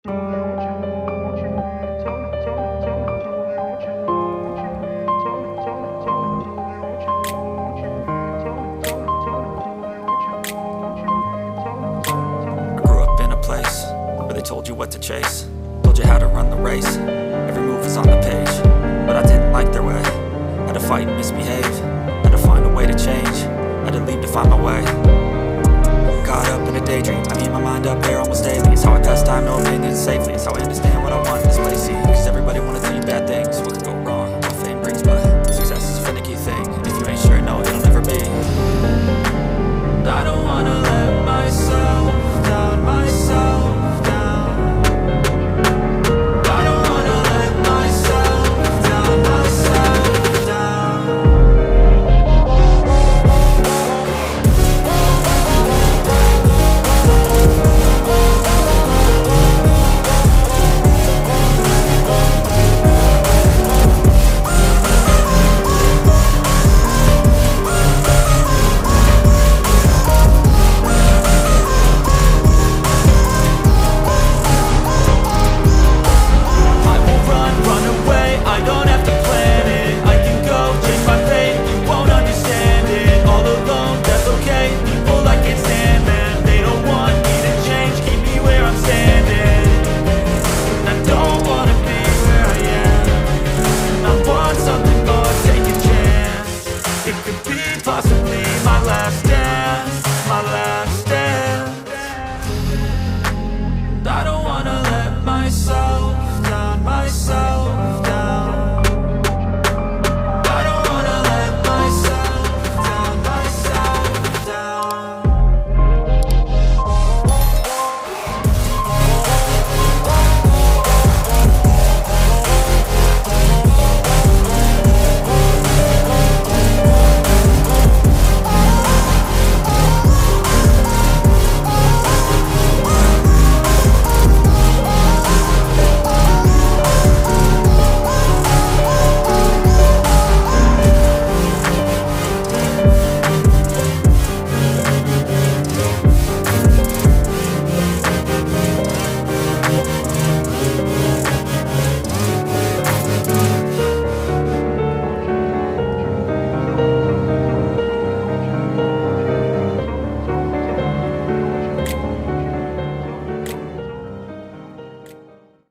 I grew up in a place where they told you what to chase, told you how to run the race. Every move was on the page, but I didn't like their way. Had to fight and misbehave, had to find a way to change, had to leave to find my way. Caught up in a daydream, I beat my mind up there almost daily. It's how I pass time, no opinions,